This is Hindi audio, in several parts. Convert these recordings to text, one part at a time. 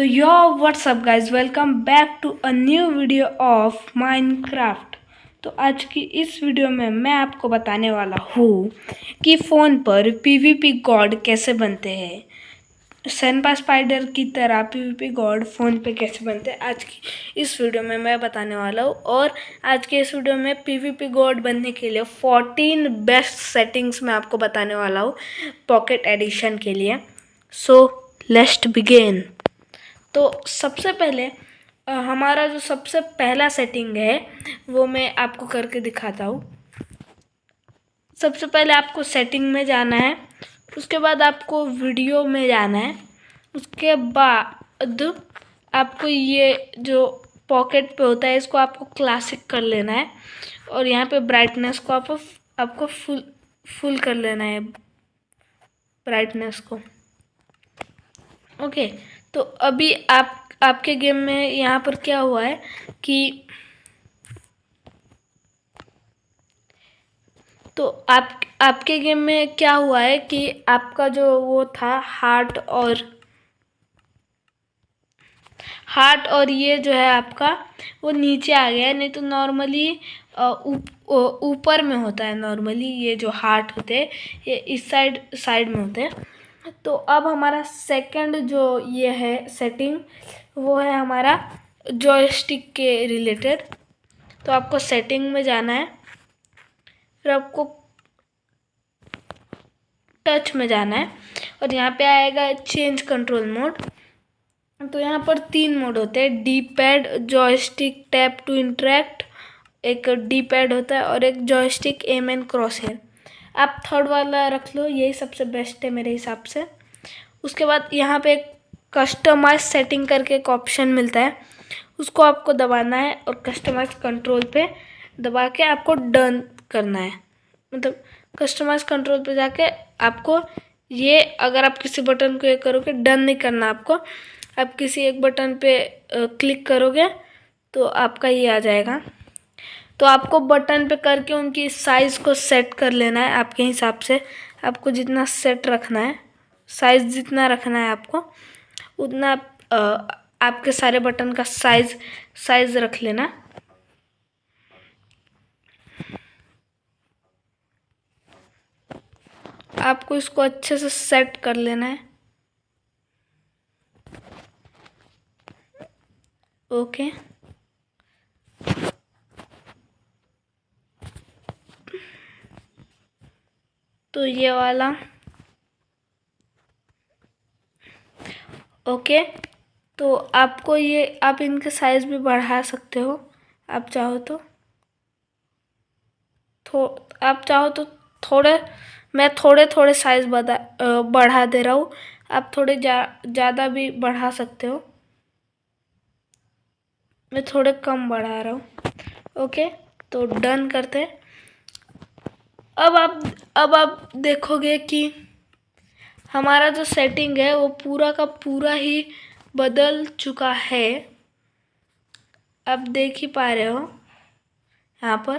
तो yo what's up guys, welcome back to a new video of Minecraft. तो आज की इस वीडियो में मैं आपको बताने वाला हूँ कि फ़ोन पर पीवीपी गॉड कैसे बनते हैं। सनपा स्पाइडर की तरह पीवीपी गॉड फ़ोन पे कैसे बनते हैं, आज की इस वीडियो में मैं बताने वाला हूँ। और आज के इस वीडियो में पीवीपी गॉड बनने के लिए 14 बेस्ट सेटिंग्स मैं आपको बताने वाला हूँ पॉकेट एडिशन के लिए। So let's begin. तो सबसे पहले हमारा जो सबसे पहला सेटिंग है वो मैं आपको करके दिखाता हूँ। सबसे पहले आपको सेटिंग में जाना है, उसके बाद आपको वीडियो में जाना है, उसके बाद आपको ये जो पॉकेट पे होता है इसको आपको क्लासिक कर लेना है और यहाँ पे ब्राइटनेस को आपको फुल कर लेना है, ब्राइटनेस को। ओके, तो अभी आपके गेम में यहाँ पर क्या हुआ है कि तो आपके गेम में क्या हुआ है कि आपका जो वो था हार्ट और ये जो है आपका वो नीचे आ गया है। नहीं तो नॉर्मली ऊपर में होता है। नॉर्मली ये जो हार्ट होते हैं ये इस साइड में होते हैं। तो अब हमारा सेकंड जो ये है सेटिंग वो है हमारा जॉयस्टिक के रिलेटेड। तो आपको सेटिंग में जाना है, फिर आपको टच में जाना है और यहाँ पे आएगा चेंज कंट्रोल मोड। तो यहाँ पर 3 मोड होते हैं, D pad, joystick tap to interact, एक डी पैड होता है और एक joystick aim and crosshair. आप थर्ड वाला रख लो, यही सबसे बेस्ट है मेरे हिसाब से। उसके बाद यहाँ पे एक कस्टमाइज सेटिंग करके एक ऑप्शन मिलता है, उसको आपको दबाना है और कस्टमाइज कंट्रोल पे दबा के आपको डन करना है। मतलब कस्टमाइज कंट्रोल पे जाके आपको ये, अगर आप किसी बटन को ये करोगे, डन नहीं करना आपको, आप किसी एक बटन पे क्लिक करोगे तो आपका ये आ जाएगा। तो आपको बटन पे करके उनकी साइज़ को सेट कर लेना है आपके हिसाब से। आपको जितना सेट रखना है, साइज़ जितना रखना है आपको उतना आपके सारे बटन का साइज़ रख लेना। आपको इसको अच्छे से सेट कर लेना है। ओके, तो ये वाला ओके। तो आपको ये, आप इनके साइज़ भी बढ़ा सकते हो आप चाहो तो। आप चाहो तो मैं थोड़े थोड़े साइज़ बढ़ा दे रहा हूँ। आप थोड़े ज़्यादा भी बढ़ा सकते हो, मैं थोड़े कम बढ़ा रहा हूँ। ओके, तो डन करते हैं। अब आप देखोगे कि हमारा जो सेटिंग है वो पूरा का पूरा ही बदल चुका है। आप देख ही पा रहे हो यहाँ पर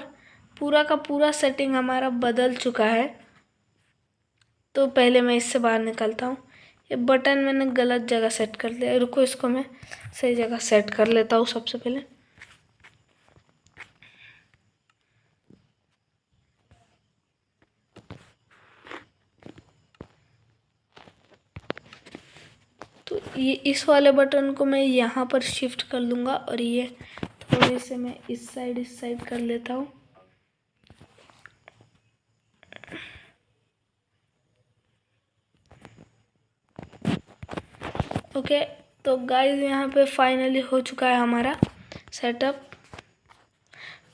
पूरा का पूरा सेटिंग हमारा बदल चुका है। तो पहले मैं इससे बाहर निकलता हूँ। ये बटन मैंने गलत जगह सेट कर दिया, रुको इसको मैं सही जगह सेट कर लेता हूँ सबसे पहले। तो ये इस वाले बटन को मैं यहाँ पर शिफ्ट कर लूँगा और ये थोड़े से मैं इस साइड कर लेता हूँ। ओके, तो गाइस यहाँ पे फाइनली हो चुका है हमारा सेटअप।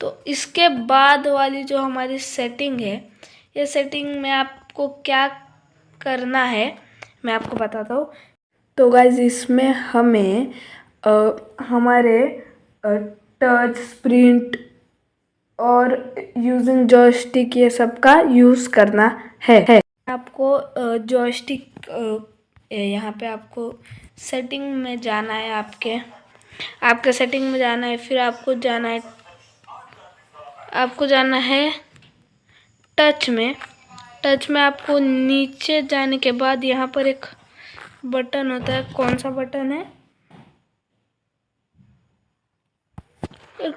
तो इसके बाद वाली जो हमारी सेटिंग है, ये सेटिंग में आपको क्या करना है मैं आपको बताता हूँ। तो गाइस इसमें हमें हमारे टच, स्प्रिंट और यूजिंग जॉयस्टिक ये सब का यूज़ करना है। आपको जॉयस्टिक यहाँ पे आपको सेटिंग में जाना है, आपके सेटिंग में जाना है। फिर आपको जाना है टच में आपको नीचे जाने के बाद यहाँ पर एक बटन होता है। कौन सा बटन है? एक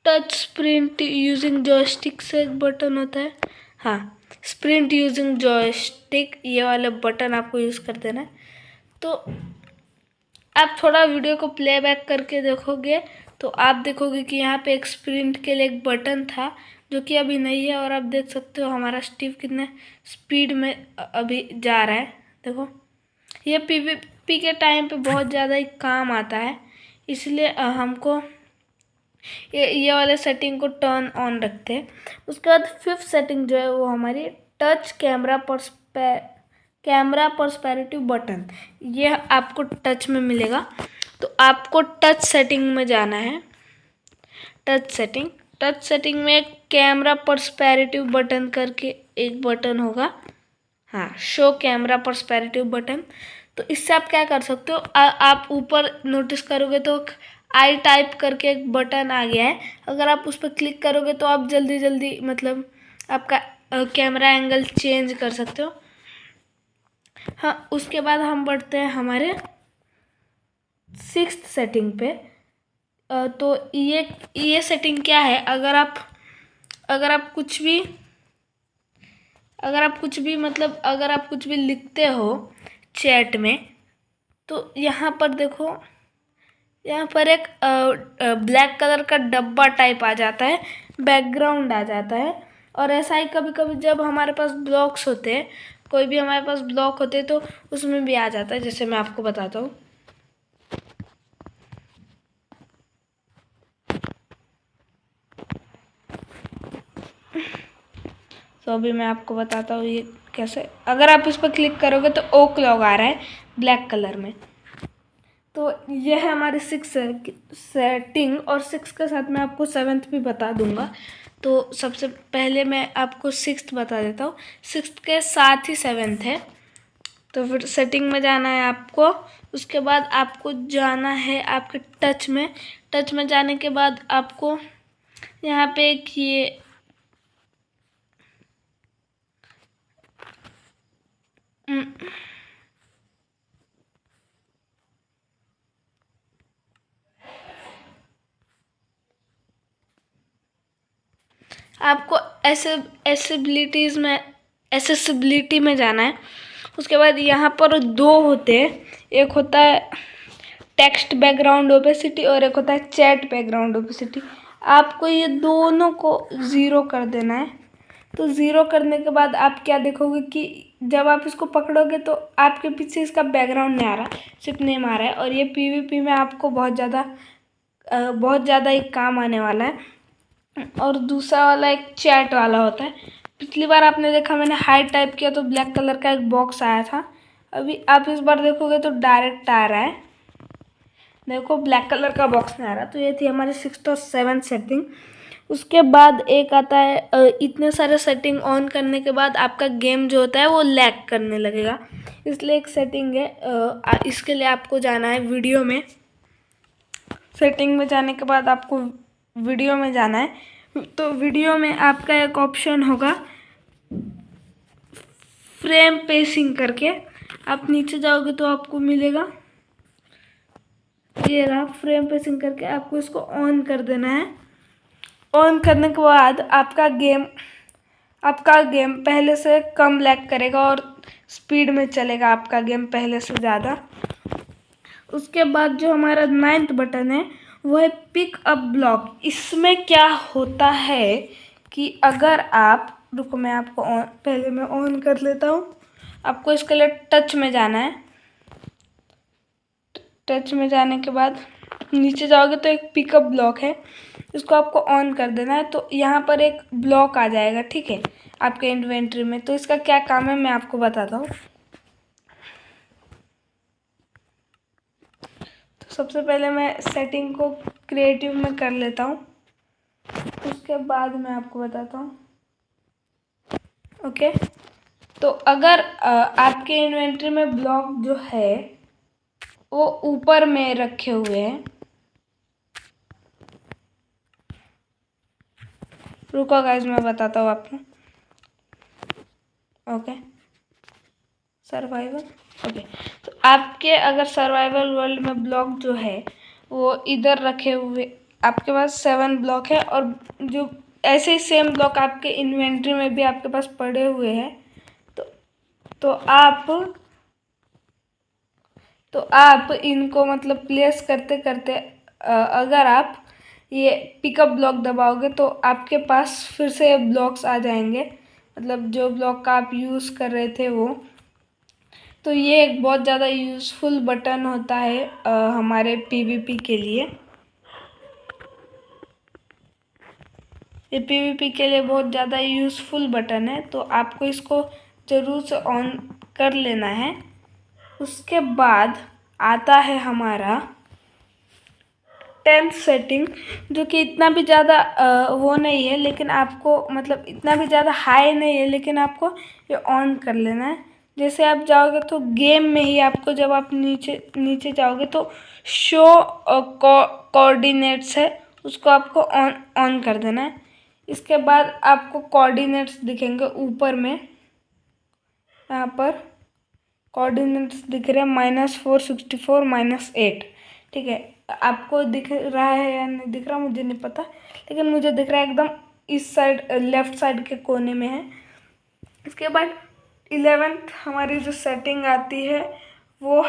टच स्प्रिंट यूजिंग जॉयस्टिक से एक बटन होता है, हाँ स्प्रिंट यूजिंग जॉयस्टिक, ये वाला बटन आपको यूज़ कर देना है। तो आप थोड़ा वीडियो को प्लेबैक करके देखोगे तो आप देखोगे कि यहाँ पे एक स्प्रिंट के लिए एक बटन था जो कि अभी नहीं है, और आप देख सकते हो हमारा स्टीव कितने स्पीड में अभी जा रहा है। देखो ये पीवीपी के टाइम पे बहुत ज़्यादा ही काम आता है, इसलिए हमको ये वाले सेटिंग को टर्न ऑन रखते हैं। उसके बाद फिफ्थ सेटिंग जो है वो हमारी टच कैमरा पर्सपेक्टिव बटन, ये आपको टच में मिलेगा। तो आपको टच सेटिंग में जाना है। टच सेटिंग में एक कैमरा पर्सपेक्टिव बटन करके एक बटन होगा, हाँ शो कैमरा पर्सपेक्टिव बटन। तो इससे आप क्या कर सकते हो, आप ऊपर नोटिस करोगे तो आई टाइप करके एक बटन आ गया है। अगर आप उस पर क्लिक करोगे तो आप जल्दी जल्दी मतलब आपका कैमरा एंगल चेंज कर सकते हो। हाँ उसके बाद हम बढ़ते हैं हमारे सिक्स्थ सेटिंग पे। तो ये सेटिंग क्या है, अगर आप कुछ भी मतलब अगर आप कुछ भी लिखते हो चैट में, तो यहाँ पर देखो, यहाँ पर एक ब्लैक कलर का डब्बा टाइप आ जाता है, बैकग्राउंड आ जाता है। और ऐसा ही कभी कभी जब हमारे पास ब्लॉक्स होते हैं, कोई भी हमारे पास ब्लॉक होते हैं तो उसमें भी आ जाता है, जैसे मैं आपको बताता हूँ। तो अभी मैं आपको बताता हूँ ये कैसे। अगर आप इस पर क्लिक करोगे तो ओक लॉग आ रहा है ब्लैक कलर में। तो ये है हमारी सिक्स सेटिंग, और सिक्स के साथ मैं आपको सेवन्थ भी बता दूंगा। तो सबसे पहले मैं आपको सिक्स्थ बता देता हूँ, सिक्स्थ के साथ ही सेवन्थ है। तो फिर सेटिंग में जाना है आपको, उसके बाद आपको जाना है आपके टच में जाने के बाद आपको यहाँ पे एक ये आपको एसेसिबिलिटी में जाना है। उसके बाद यहाँ पर दो होते हैं, एक होता है टेक्स्ट बैकग्राउंड ओपेसिटी और एक होता है चैट बैकग्राउंड ओपेसिटी। आपको ये दोनों को ज़ीरो कर देना है। तो ज़ीरो करने के बाद आप क्या देखोगे कि जब आप इसको पकड़ोगे तो आपके पीछे इसका बैकग्राउंड नहीं आ रहा, सिर्फ नेम आ रहा है। और ये पीवीपी में आपको बहुत ज़्यादा ही काम आने वाला है। और दूसरा वाला एक चैट वाला होता है। पिछली बार आपने देखा मैंने हाइड टाइप किया तो ब्लैक कलर का एक बॉक्स आया था, अभी आप इस बार देखोगे तो डायरेक्ट आ रहा है, देखो ब्लैक कलर का बॉक्स नहीं आ रहा। तो ये थी हमारी सिक्स्थ और सेवन्थ सेटिंग। उसके बाद एक आता है इतने सारे सेटिंग ऑन करने के बाद आपका गेम जो होता है वो लैग करने लगेगा, इसलिए एक सेटिंग है। इसके लिए आपको जाना है वीडियो में। सेटिंग में जाने के बाद आपको वीडियो में जाना है। तो वीडियो में आपका एक ऑप्शन होगा फ्रेम पेसिंग करके, आप नीचे जाओगे तो आपको मिलेगा ये रहा फ्रेम पेसिंग करके, आपको इसको ऑन कर देना है। ऑन करने के बाद आपका गेम पहले से कम लैग करेगा और स्पीड में चलेगा आपका गेम पहले से ज़्यादा। उसके बाद जो हमारा नाइन्थ बटन है वो है पिक अप ब्लॉक। इसमें क्या होता है कि अगर आप रुको, मैं आपको पहले मैं ऑन कर लेता हूँ। आपको इसके लिए टच में जाना है। टच में जाने के बाद नीचे जाओगे तो एक पिकअप ब्लॉक है, इसको आपको ऑन कर देना है। तो यहाँ पर एक ब्लॉक आ जाएगा, ठीक है, आपके इन्वेंट्री में। तो इसका क्या काम है मैं आपको बताता हूँ। तो सबसे पहले मैं सेटिंग को क्रिएटिव में कर लेता हूँ, उसके बाद मैं आपको बताता हूँ। ओके, तो अगर आपके इन्वेंट्री में ब्लॉक जो है वो ऊपर में रखे हुए हैं, रुको गाइस मैं बताता हूँ आपको। Okay, survival. ओके, तो आपके अगर सर्वाइवल वर्ल्ड में ब्लॉक जो है वो इधर रखे हुए आपके पास 7 ब्लॉक है और जो ऐसे ही सेम ब्लॉक आपके इन्वेंट्री में भी आपके पास पड़े हुए हैं। तो आप इनको मतलब प्लेस करते करते अगर आप ये पिकअप ब्लॉक दबाओगे तो आपके पास फिर से ब्लॉक्स आ जाएंगे, मतलब जो ब्लॉक का आप यूज़ कर रहे थे वो। तो ये एक बहुत ज़्यादा यूज़फुल बटन होता है हमारे पीवीपी के लिए। ये पीवीपी के लिए बहुत ज़्यादा यूज़फुल बटन है, तो आपको इसको ज़रूर से ऑन कर लेना है। उसके बाद आता है हमारा 10th सेटिंग, जो कि इतना भी ज़्यादा वो नहीं है, लेकिन आपको मतलब इतना भी ज़्यादा हाई नहीं है, लेकिन आपको ये ऑन कर लेना है। जैसे आप जाओगे तो गेम में ही आपको, जब आप नीचे जाओगे तो शो कोऑर्डिनेट्स है, उसको आपको ऑन कर देना है। इसके बाद आपको कोऑर्डिनेट्स दिखेंगे ऊपर में, यहाँ पर कोऑर्डिनेट्स दिख रहे हैं -464 -8। ठीक है, आपको दिख रहा है या नहीं दिख रहा मुझे नहीं पता, लेकिन मुझे दिख रहा है एकदम इस साइड लेफ्ट साइड के कोने में है। इसके बाद 11th हमारी जो सेटिंग आती है वो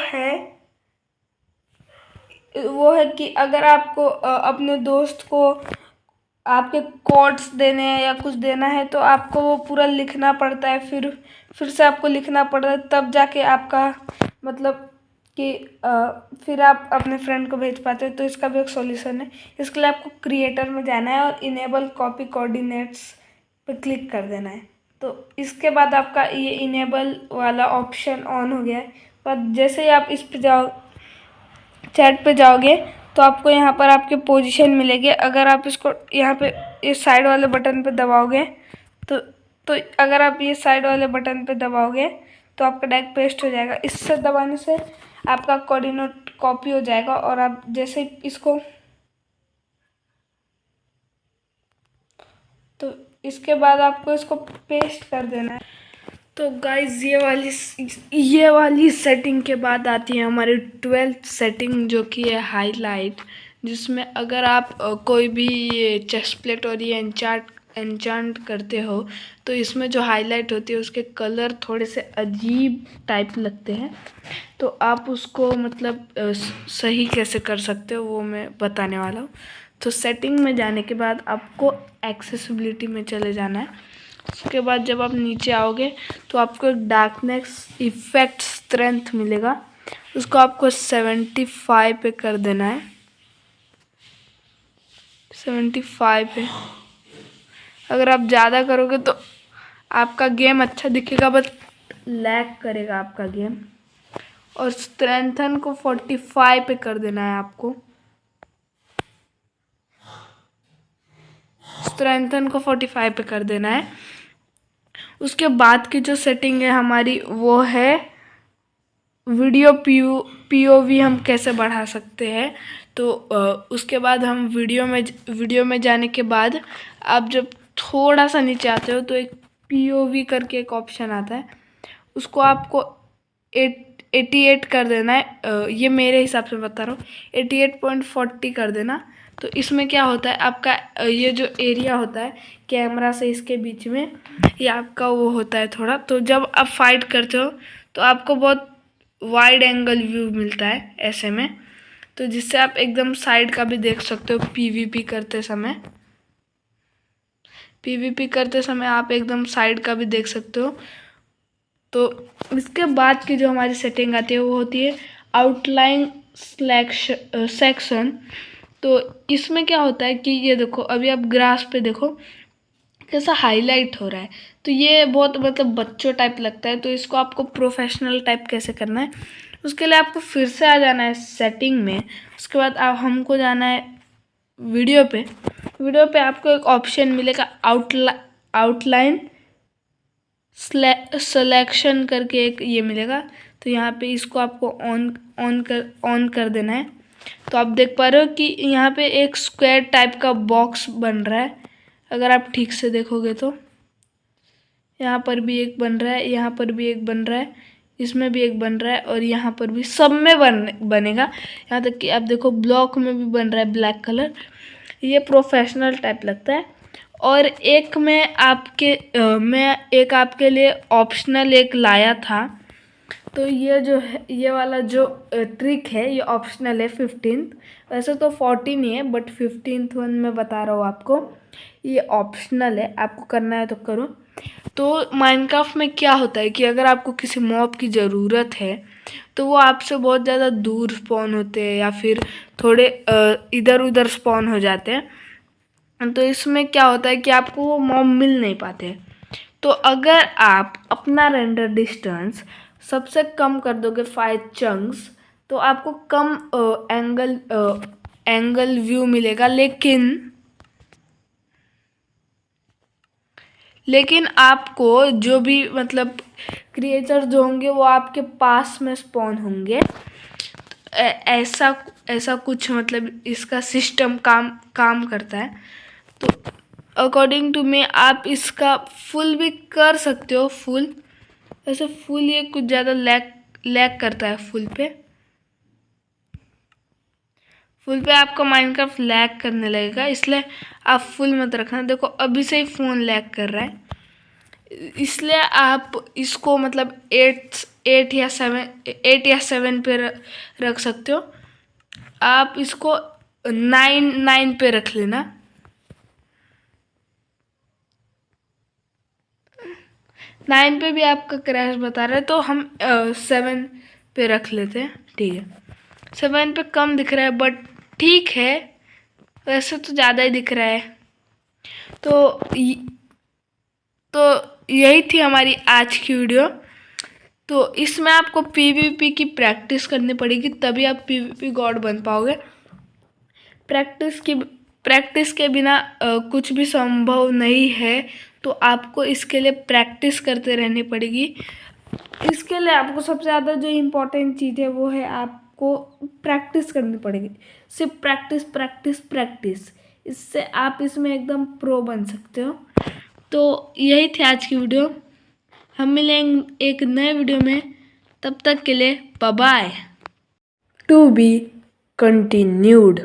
है कि अगर आपको अपने दोस्त को आपके कोड्स देने हैं या कुछ देना है तो आपको वो पूरा लिखना पड़ता है, फिर से आपको लिखना पड़ता है, तब जाके आपका मतलब कि फिर आप अपने फ्रेंड को भेज पाते हो। तो इसका भी एक सॉल्यूशन है। इसके लिए आपको क्रिएटर में जाना है और इनेबल कॉपी कोऑर्डिनेट्स पे क्लिक कर देना है। तो इसके बाद आपका ये इनेबल वाला ऑप्शन ऑन हो गया है। पर जैसे ही आप इस पे जाओ, चैट पे जाओगे, तो आपको यहाँ पर आपके पोजीशन मिलेगी। अगर आप इसको यहाँ पे इस साइड वाले बटन पे दबाओगे तो अगर आप ये साइड वाले बटन पे दबाओगे तो आपका डायरेक्ट पेस्ट हो जाएगा। इससे दबाने से आपका कोऑर्डिनेट कॉपी हो जाएगा और आप जैसे इसको, तो इसके बाद आपको इसको पेस्ट कर देना है। तो गाइज ये वाली सेटिंग के बाद आती है हमारी 12th सेटिंग, जो कि है हाईलाइट, जिसमें अगर आप कोई भी ये चेस्ट प्लेट और ये एन्चांट करते हो तो इसमें जो हाईलाइट होती है उसके कलर थोड़े से अजीब टाइप लगते हैं। तो आप उसको मतलब सही कैसे कर सकते हो वो मैं बताने वाला हूँ। तो सेटिंग में जाने के बाद आपको एक्सेसिबिलिटी में चले जाना है। उसके बाद जब आप नीचे आओगे तो आपको एक डार्कनेस इफेक्ट स्ट्रेंथ मिलेगा, उसको आपको 75 पे कर देना है। 75 पे अगर आप ज़्यादा करोगे तो आपका गेम अच्छा दिखेगा, बट लैग करेगा आपका गेम। और स्ट्रेंथन को 45 पे कर देना है आपको। स्ट्रेंथन को 45 पे कर देना है। उसके बाद की जो सेटिंग है हमारी वो है वीडियो पीओवी हम कैसे बढ़ा सकते हैं। तो उसके बाद हम वीडियो में जाने के बाद आप जब थोड़ा सा नीचे आते हो तो एक पीओवी करके एक ऑप्शन आता है, उसको आपको 88 कर देना है। ये मेरे हिसाब से बता रहा हूँ, 88.40 कर देना। तो इसमें क्या होता है, आपका ये जो एरिया होता है कैमरा से इसके बीच में, ये आपका वो होता है थोड़ा। तो जब आप फाइट करते हो तो आपको बहुत वाइड एंगल व्यू मिलता है ऐसे में, तो जिससे आप एकदम साइड का भी देख सकते हो। पीवीपी करते समय आप एकदम साइड का भी देख सकते हो। तो इसके बाद की जो हमारी सेटिंग आती है वो होती है आउटलाइन सेक्शन। तो इसमें क्या होता है कि ये देखो, अभी आप ग्रास पे देखो कैसा हाईलाइट हो रहा है, तो ये बहुत मतलब बच्चों टाइप लगता है। तो इसको आपको प्रोफेशनल टाइप कैसे करना है, उसके लिए आपको फिर से आ जाना है सेटिंग में। उसके बाद आप हमको जाना है वीडियो पे आपको एक ऑप्शन मिलेगा आउटलाइन सिलेक्शन करके एक ये मिलेगा। तो यहाँ पे इसको आपको ऑन कर देना है। तो आप देख पा रहे हो कि यहाँ पे एक स्क्वायर टाइप का बॉक्स बन रहा है। अगर आप ठीक से देखोगे तो यहाँ पर भी एक बन रहा है, यहाँ पर भी एक बन रहा है, इसमें भी एक बन रहा है और यहाँ पर भी, सब में बनेगा। यहाँ तक कि आप देखो ब्लॉक में भी बन रहा है ब्लैक कलर। ये प्रोफेशनल टाइप लगता है। और एक मैं एक आपके लिए ऑप्शनल एक लाया था। तो ये जो है, ये वाला जो ट्रिक है ये ऑप्शनल है 15th। वैसे तो 14 ही है, बट 15th वन मैं बता रहा हूँ आपको। ये ऑप्शनल है, आपको करना है तो करो। तो माइनक्राफ्ट में क्या होता है कि अगर आपको किसी मॉब की ज़रूरत है तो वो आपसे बहुत ज़्यादा दूर स्पॉन होते हैं या फिर थोड़े इधर उधर स्पॉन हो जाते हैं। तो इसमें क्या होता है कि आपको वो मॉब मिल नहीं पाते। तो अगर आप अपना रेंडर डिस्टेंस सबसे कम कर दोगे 5 चंक्स, तो आपको कम एंगल व्यू मिलेगा। लेकिन आपको जो भी मतलब क्रिएचर जो होंगे वो आपके पास में स्पॉन होंगे। ऐसा कुछ मतलब इसका सिस्टम काम करता है। तो अकॉर्डिंग टू मी आप इसका फुल भी कर सकते हो। फुल वैसे फुल ये कुछ ज़्यादा लैग करता है। फुल पे आपका माइनक्राफ्ट लैग करने लगेगा, इसलिए आप फुल मत रखना। देखो अभी से ही फ़ोन लैग कर रहा है, इसलिए आप इसको मतलब 8 या 7 पे रख सकते हो। आप इसको 9 पे रख लेना। 9 पे भी आपका क्रैश बता रहा है, तो हम 7 पे रख लेते हैं। ठीक है, 7 पे कम दिख रहा है बट ठीक है, वैसे तो ज़्यादा ही दिख रहा है। तो यही थी हमारी आज की वीडियो। तो इसमें आपको पीवीपी की प्रैक्टिस करनी पड़ेगी, तभी आप पीवीपी गॉड बन पाओगे। प्रैक्टिस के बिना कुछ भी संभव नहीं है। तो आपको इसके लिए प्रैक्टिस करते रहनी पड़ेगी। इसके लिए आपको सबसे ज़्यादा जो इम्पोर्टेंट चीज़ है वो है आपको प्रैक्टिस करनी पड़ेगी। सिर्फ प्रैक्टिस प्रैक्टिस प्रैक्टिस, इससे आप इसमें एकदम प्रो बन सकते हो। तो यही थी आज की वीडियो। हम मिलेंगे एक नए वीडियो में, तब तक के लिए bye bye. To be continued.